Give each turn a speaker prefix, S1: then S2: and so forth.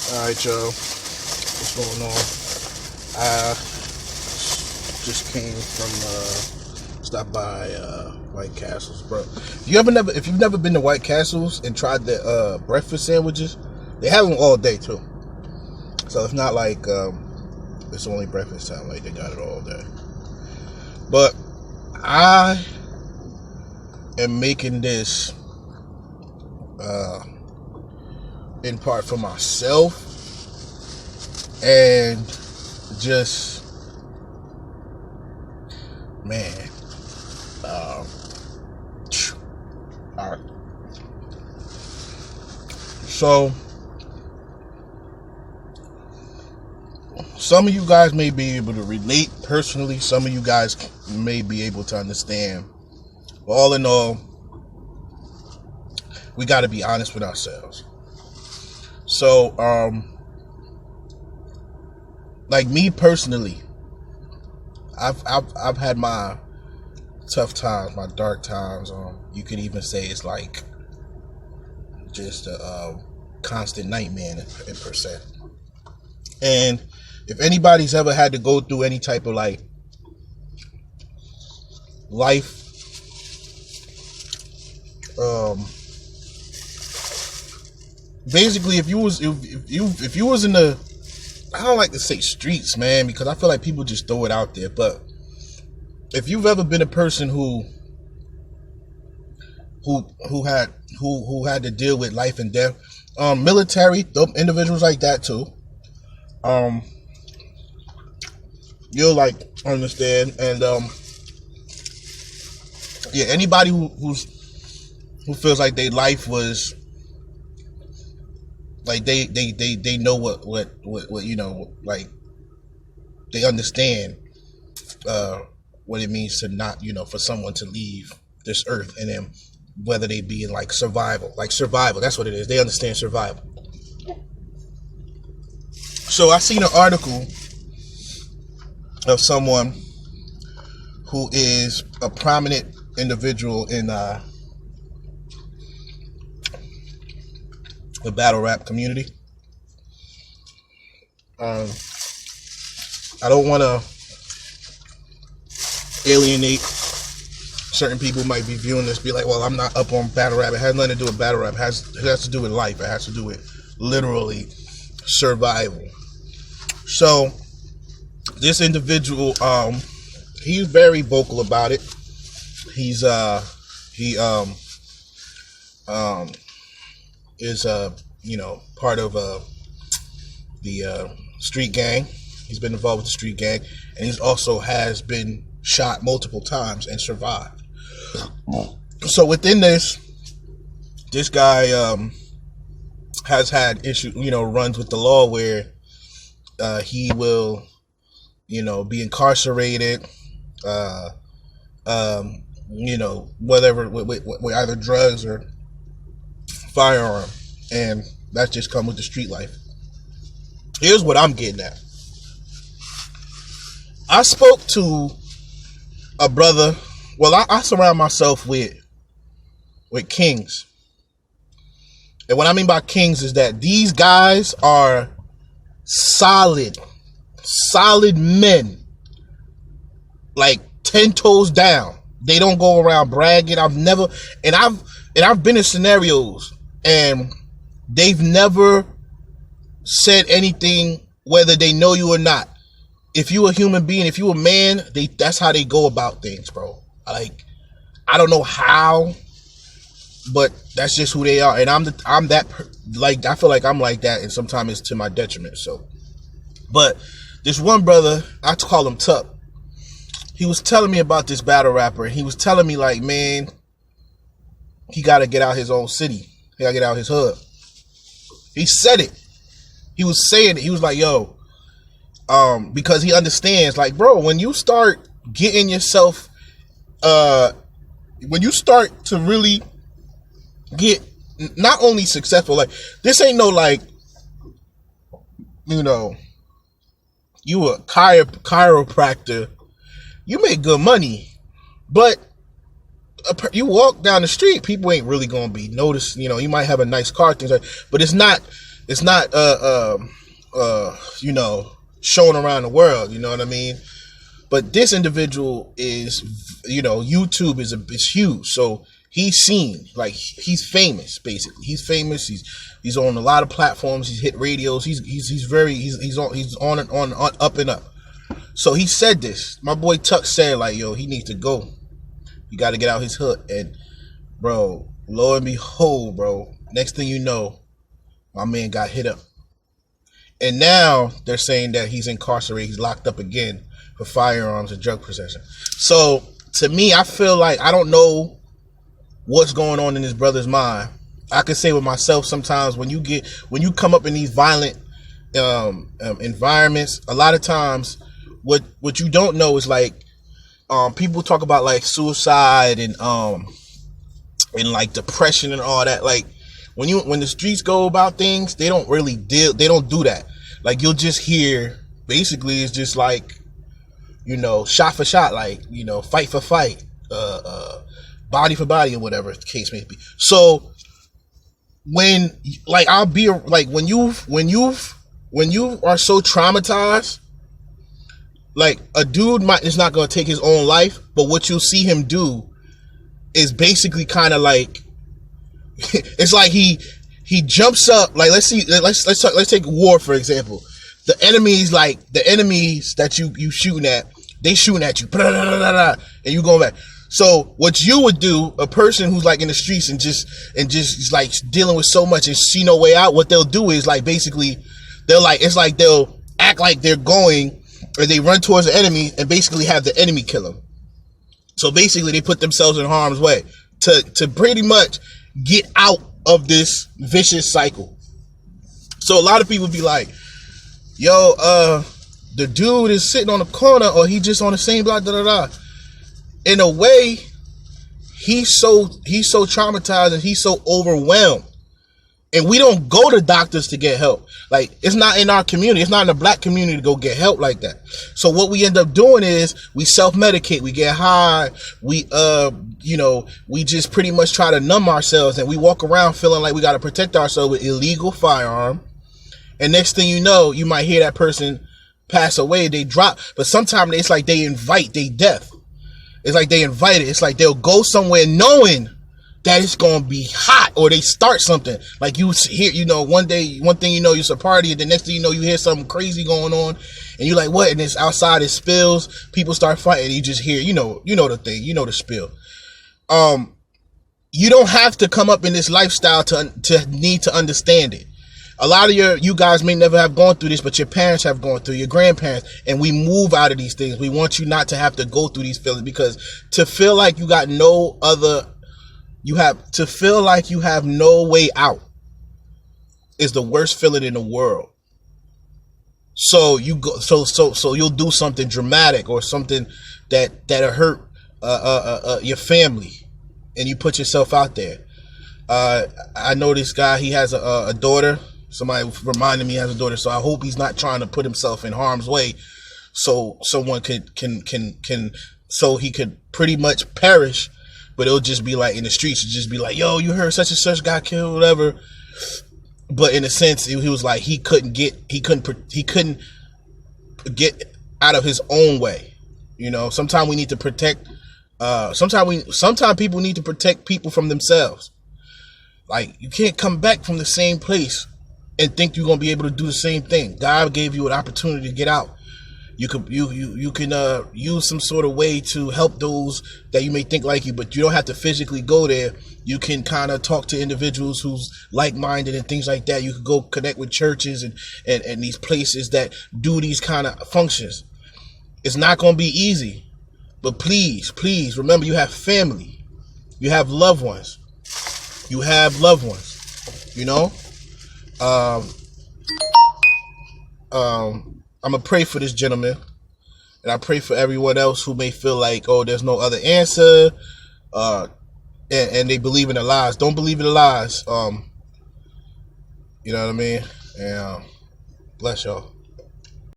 S1: Alright, y'all. What's going on? I just came from stop by White Castles, bro. If you've never been to White Castles and tried the breakfast sandwiches, they have them all day too. So it's not like it's only breakfast time, like they got it all day. But I am making this in part for myself and just man all right, so some of you guys may be able to relate personally, some of you guys may be able to understand. All in all, we got to be honest with ourselves. So like me personally, I've had my tough times, my dark times. You could even say it's like just a constant nightmare in per se. And if anybody's ever had to go through any type of like life, basically, if you was in the, I don't like to say streets, man, because I feel like people just throw it out there. But if you've ever been a person who had to deal with life and death, military, individuals like that too, you'll like understand. And yeah, anybody who feels like their life was like they know what you know, like they understand what it means to not, you know, for someone to leave this earth, and then whether they be in like survival, that's what it is. They understand survival. So I seen an article of someone who is a prominent individual in the battle rap community. I don't want to alienate certain people who might be viewing this, be like, well, I'm not up on battle rap. It has nothing to do with battle rap. It has to do with life. It has to do with literally survival. So this individual, he's very vocal about it. He's is you know, part of the street gang. He's been involved with the street gang, and he's also has been shot multiple times and survived. So within this guy has had issue, you know, runs with the law where he will, you know, be incarcerated, you know, whatever, with either drugs or firearm, and that just come with the street life. Here's what I'm getting at. I spoke to a brother. Well, I surround myself with kings, and what I mean by kings is that these guys are solid men, like 10 toes down. They don't go around bragging. I've been in scenarios and they've never said anything, whether they know you or not. If you a human being, if you a man, that's how they go about things, bro. Like, I don't know how, but that's just who they are. And I feel like I'm like that, and sometimes it's to my detriment. So, but this one brother, I call him Tuck. He was telling me about this battle rapper, and he was telling me like, man, he got to get out his own city. He got to get out his hood. He said it. He was saying it. He was like, yo, because he understands, like, bro, when you start getting yourself, when you start to really get not only successful, like, this ain't no, like, you know, you a chiropractor, you make good money, but you walk down the street, people ain't really gonna be noticed. You know, you might have a nice car, things like, but it's not it's not you know, shown around the world. You know what I mean? But this individual is, you know, YouTube is huge, so he's seen, like he's famous. Basically, he's famous. He's on a lot of platforms. He's hit radios. He's on up and up. So he said this. My boy Tuck said, like, yo, he needs to go. He got to get out his hood. And bro, lo and behold, bro, next thing you know, my man got hit up. And now they're saying that he's incarcerated. He's locked up again for firearms and drug possession. So to me, I feel like I don't know what's going on in this brother's mind. I could say with myself sometimes when you come up in these violent environments, a lot of times what you don't know is like people talk about like suicide and like depression and all that. Like when the streets go about things, they don't do that. Like you'll just hear, basically it's just like, you know, shot for shot, like, you know, fight for fight, body for body, or whatever the case may be. So when, like, I'll be like, when you are so traumatized, like a dude is not going to take his own life, but what you'll see him do is basically kind of like, it's like he jumps up, like, let's take war, for example. The enemies that you shooting at, they shooting at you, and you going back. So what you would do, a person who's like in the streets and just like dealing with so much and see no way out, what they'll do is like basically they'll act like they're going, or they run towards the enemy and basically have the enemy kill them. So basically they put themselves in harm's way to pretty much get out of this vicious cycle. So a lot of people be like, yo, the dude is sitting on the corner, or he just on the same block, In a way, he's so traumatized and he's so overwhelmed. And we don't go to doctors to get help. Like, it's not in our community. It's not in the black community to go get help like that. So what we end up doing is we self-medicate. We get high. We, we just pretty much try to numb ourselves, and we walk around feeling like we got to protect ourselves with illegal firearm. And next thing you know, you might hear that person pass away. They drop. But sometimes it's like they invite their death. It's like they invite it. It's like they'll go somewhere knowing that it's going to be hot, or they start something. Like you hear, you know, one thing you know, it's a party, and the next thing you know, you hear something crazy going on, and you're like, what? And it's outside, it spills, people start fighting, you just hear, you know the thing, you know the spill. You don't have to come up in this lifestyle to need to understand it. A lot of you guys may never have gone through this, but your parents have gone through, your grandparents, and we move out of these things. We want you not to have to go through these feelings, because to feel like you got no other, you have no way out is the worst feeling in the world. So you go, so you'll do something dramatic or something that'll hurt your family, and you put yourself out there. I know this guy, he has a daughter. Somebody reminded me he has a daughter, so I hope he's not trying to put himself in harm's way, so someone so he could pretty much perish. But it'll just be like in the streets, it'll just be like, yo, you heard such and such got killed, whatever. But in a sense, he was like, he couldn't get out of his own way. You know, sometimes we need to protect. Sometimes people need to protect people from themselves. Like, you can't come back from the same place and think you're gonna be able to do the same thing. God gave you an opportunity to get out. You can use some sort of way to help those that you may think like you, but you don't have to physically go there. You can kind of talk to individuals who's like-minded and things like that. You could go connect with churches and these places that do these kind of functions. It's not going to be easy, but please remember, you have family, you have loved ones, you know. I'm going to pray for this gentleman, and I pray for everyone else who may feel like, oh, there's no other answer, and they believe in the lies. Don't believe in the lies. You know what I mean? And bless y'all.